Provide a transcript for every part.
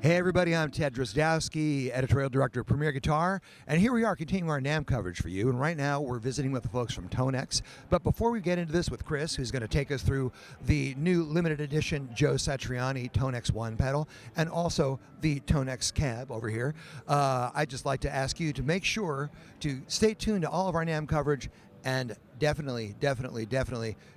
Hey everybody, I'm Ted Drozdowski, Editorial Director of Premier Guitar, and here we are continuing our NAMM coverage for you, and right now we're visiting with the folks from TONEX. But before we get into this with Chris, who's going to take us through the new limited edition Joe Satriani TONEX One pedal, and also the TONEX Cab over here, I'd just like to ask you to make sure to stay tuned to all of our NAMM coverage, and definitely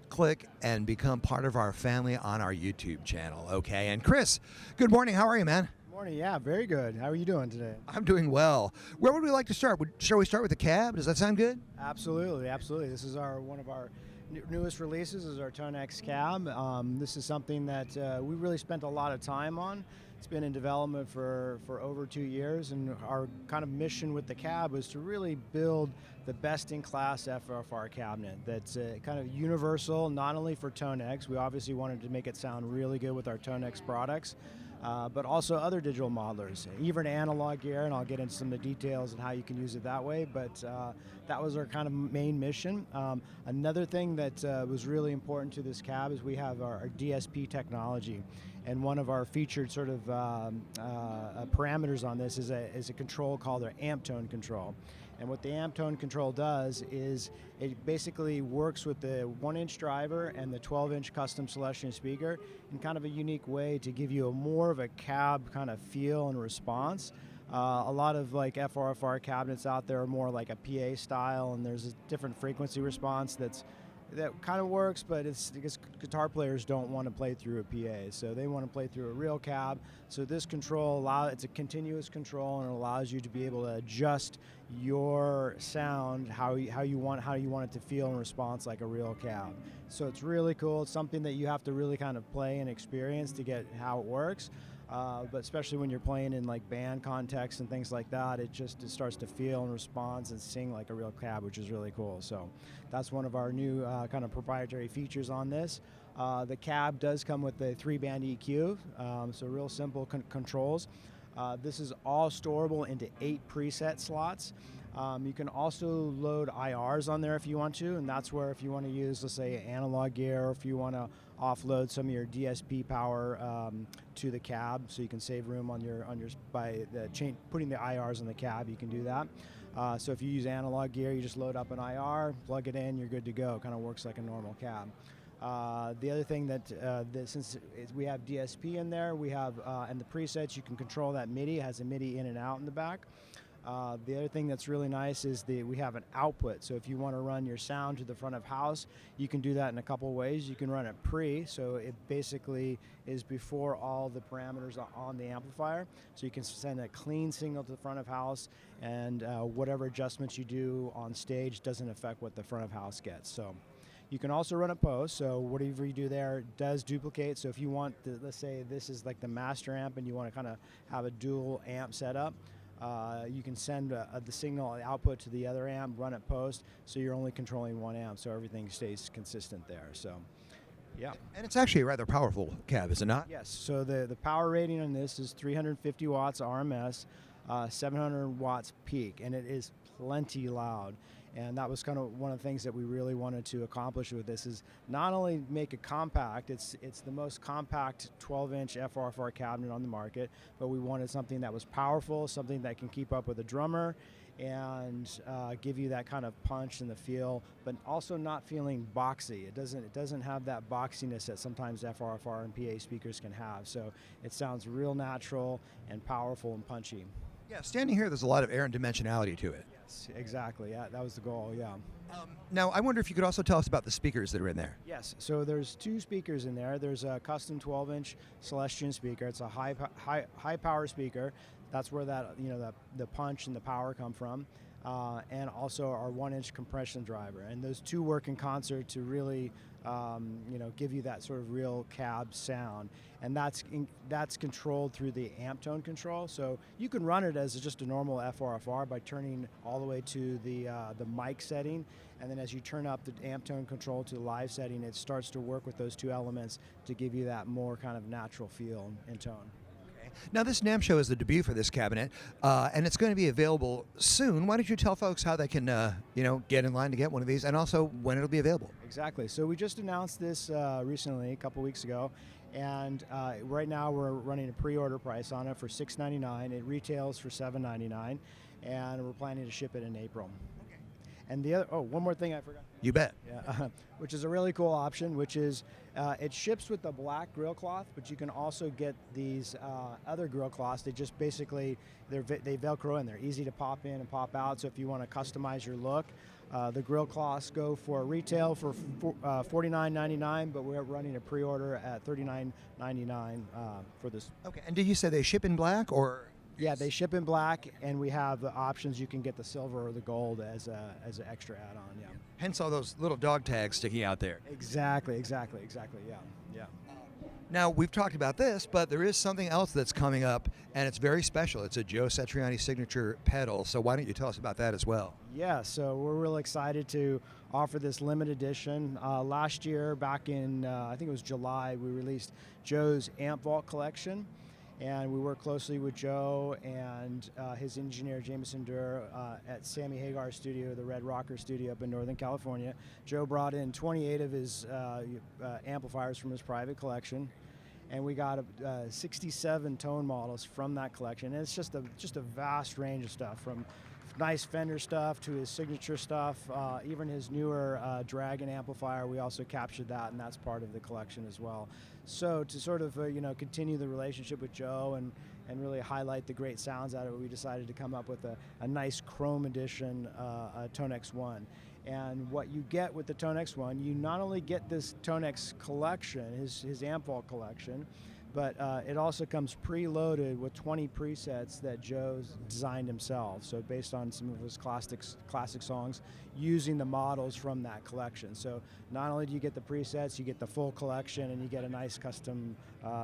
click and become part of our family on our YouTube channel, okay? And Chris, good morning. How are you, man? Morning. Yeah, very good. How are you doing today? I'm doing well. Where would we like to start? Shall we start with the cab? Does that sound good? Absolutely, absolutely. This is one of our newest releases, is our TONEX Cab. This is something that we really spent a lot of time on. It's been in development for over 2 years, and our kind of mission with the cab was to really build the best-in-class FRFR cabinet that's kind of universal, not only for TONEX. We obviously wanted to make it sound really good with our TONEX products, but also other digital modelers, even analog gear, and I'll get into some of the details and how you can use it that way, but that was our kind of main mission. Another thing that was really important to this cab is we have our DSP technology, and one of our featured sort of parameters on this is a control called our amp tone control. And what the amp tone control does is it basically works with the 1-inch driver and the 12-inch custom Celestion speaker in kind of a unique way to give you more of a cab kind of feel and response. A lot of like FRFR cabinets out there are more like a PA style, and there's a different frequency response that kind of works, but it's because guitar players don't want to play through a PA, so they want to play through a real cab. So this control it's a continuous control, and it allows you to be able to adjust your sound how you want it to feel in response like a real cab. So it's really cool. It's something that you have to really kind of play and experience to get how it works. But especially when you're playing in like band context and things like that, it starts to feel and respond and sing like a real cab, which is really cool. So that's one of our new kind of proprietary features on this. The cab does come with a 3-band EQ, so real simple controls. This is all storable into 8 preset slots. You can also load IRs on there if you want to, and that's where if you want to use, let's say, analog gear, or if you want to offload some of your DSP power to the cab, so you can save room on your by putting the IRs in the cab. You can do that. So if you use analog gear, you just load up an IR, plug it in, you're good to go. Kind of works like a normal cab. The other thing that since we have DSP in there, we have and the presets, you can control that MIDI. It has a MIDI in and out in the back. The other thing that's really nice is we have an output. So if you want to run your sound to the front of house, you can do that in a couple of ways. You can run it pre, so it basically is before all the parameters are on the amplifier. So you can send a clean signal to the front of house, and whatever adjustments you do on stage doesn't affect what the front of house gets. So you can also run it post, so whatever you do there does duplicate. So if you want, let's say this is like the master amp and you want to kind of have a dual amp setup, you can send the signal output to the other amp, run it post, so you're only controlling one amp, so everything stays consistent there. So, yeah. And it's actually a rather powerful cab, is it not? Yes, so the power rating on this is 350 watts RMS, 700 watts peak, and it is plenty loud. And that was kind of one of the things that we really wanted to accomplish with this, is not only make it compact, it's the most compact 12-inch FRFR cabinet on the market, but we wanted something that was powerful, something that can keep up with a drummer, and give you that kind of punch and the feel, but also not feeling boxy. It doesn't have that boxiness that sometimes FRFR and PA speakers can have. So it sounds real natural and powerful and punchy. Yeah, standing here, there's a lot of air and dimensionality to it. Yes, exactly. Yeah, that was the goal. Yeah. Now, I wonder if you could also tell us about the speakers that are in there. Yes. So there's 2 speakers in there. There's a custom 12-inch Celestion speaker. It's a high power speaker. That's where that the punch and the power come from. And also our 1-inch compression driver, and those 2 work in concert to really give you that sort of real cab sound, and that's controlled through the amp tone control. So you can run it as just a normal FRFR by turning all the way to the mic setting, and then as you turn up the amp tone control to the live setting, it starts to work with those 2 elements to give you that more kind of natural feel and tone. Okay. Now, this NAMM show is the debut for this cabinet, and it's going to be available soon. Why don't you tell folks how they can, get in line to get one of these, and also when it'll be available? Exactly. So we just announced this recently, a couple weeks ago, and right now we're running a pre-order price on it for $699. It retails for $799, and we're planning to ship it in April. And the other, one more thing I forgot. You bet. Yeah, which is a really cool option, which is it ships with the black grill cloth, but you can also get these other grill cloths. They just basically, they Velcro in. They're easy to pop in and pop out, so if you want to customize your look, the grill cloths go for retail for $49.99, but we're running a pre-order at $39.99 for this. Okay, and did you say they ship in black, or? Yeah, they ship in black, and we have the options. You can get the silver or the gold as an extra add-on. Yeah. Hence all those little dog tags sticking out there. Exactly. Yeah. Now, we've talked about this, but there is something else that's coming up, and it's very special. It's a Joe Satriani Signature pedal. So why don't you tell us about that as well? Yeah, so we're really excited to offer this limited edition. Last year, back in, I think it was July, we released Joe's Amp Vault collection. And we worked closely with Joe and his engineer, Jameson Durr, at Sammy Hagar's studio, the Red Rocker studio up in Northern California. Joe brought in 28 of his amplifiers from his private collection, and we got 67 tone models from that collection. And it's just a vast range of stuff, from nice Fender stuff to his signature stuff, even his newer Dragon amplifier. We also captured that, and that's part of the collection as well. So to sort of continue the relationship with Joe and really highlight the great sounds out of it, we decided to come up with a nice chrome edition TONEX One. And what you get with the TONEX One, you not only get this TONEX collection, his amp vault collection, but it also comes preloaded with 20 presets that Joe's designed himself. So based on some of his classic songs, using the models from that collection. So not only do you get the presets, you get the full collection, and you get a nice custom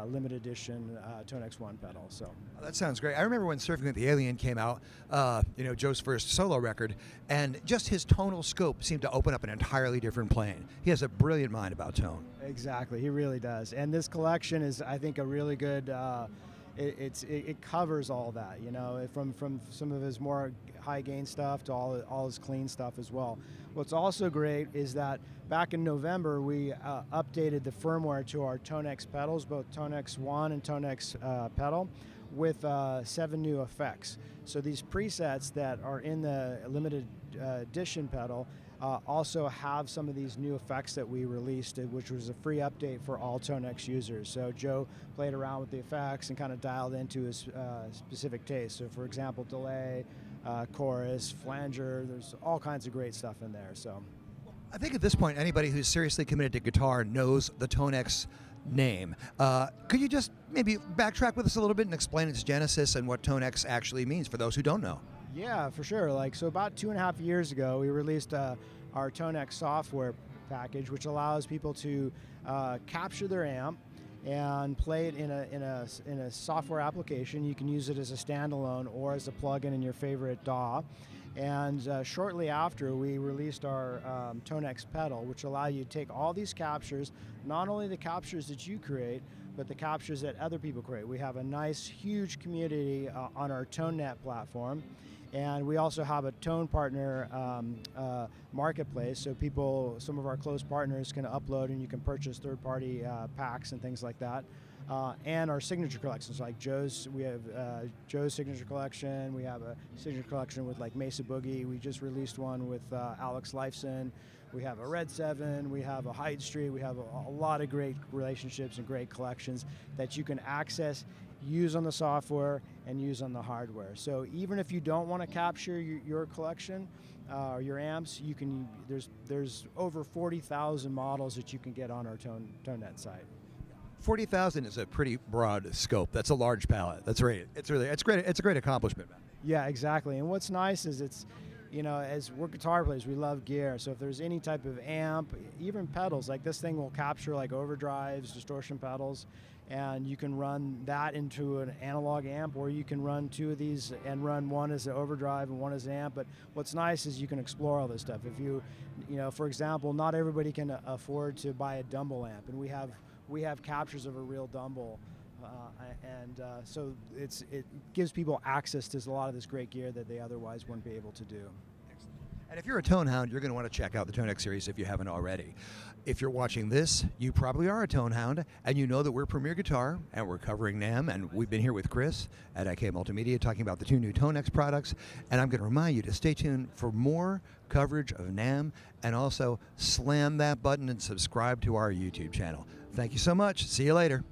limited edition TONEX One pedal. So that sounds great. I remember when Surfing with the Alien came out, Joe's first solo record, and just his tonal scope seemed to open up an entirely different plane. He has a brilliant mind about tone. Exactly, he really does. And this collection is, I think, a really good. It covers all that, from some of his more high gain stuff to all his clean stuff as well. What's also great is that back in November we updated the firmware to our TONEX pedals, both TONEX One and TONEX pedal, with 7 new effects. So these presets that are in the limited edition pedal also have some of these new effects that we released, which was a free update for all TONEX users. So Joe played around with the effects and kind of dialed into his specific taste. So for example, delay, chorus, flanger, there's all kinds of great stuff in there. So I think at this point, anybody who's seriously committed to guitar knows the TONEX name. Could you just maybe backtrack with us a little bit and explain its genesis and what TONEX actually means for those who don't know? Yeah, for sure. So about 2.5 years ago, we released our TONEX software package, which allows people to capture their amp and play it in a software application. You can use it as a standalone or as a plugin in your favorite DAW. And shortly after, we released our TONEX pedal, which allow you to take all these captures, not only the captures that you create, but the captures that other people create. We have a nice, huge community on our ToneNet platform. And we also have a Tone Partner marketplace, so some of our close partners can upload and you can purchase third-party packs and things like that. And our signature collections, like we have Joe's signature collection. We have a signature collection with like Mesa Boogie. We just released one with Alex Lifeson. We have a Red 7. We have a Hyde Street. We have a lot of great relationships and great collections that you can access, use on the software, and use on the hardware. So even if you don't want to capture your collection or your amps, you can. There's over 40,000 models that you can get on our ToneNet site. 40,000 is a pretty broad scope. That's a large palette. That's right. It's great. It's a great accomplishment. Yeah, exactly. And what's nice is as we're guitar players, we love gear. So if there's any type of amp, even pedals, like this thing will capture like overdrives, distortion pedals, and you can run that into an analog amp, or you can run 2 of these and run one as an overdrive and one as an amp. But what's nice is you can explore all this stuff. If for example, not everybody can afford to buy a Dumble amp, and we have captures of a real Dumble So it gives people access to a lot of this great gear that they otherwise wouldn't be able to do. And if you're a tone hound, you're going to want to check out the TONEX series if you haven't already. If you're watching this, you probably are a tone hound, and you know that we're Premier Guitar, and we're covering NAMM, and we've been here with Chris at IK Multimedia talking about the 2 new TONEX products, and I'm going to remind you to stay tuned for more coverage of NAMM, and also slam that button and subscribe to our YouTube channel. Thank you so much. See you later.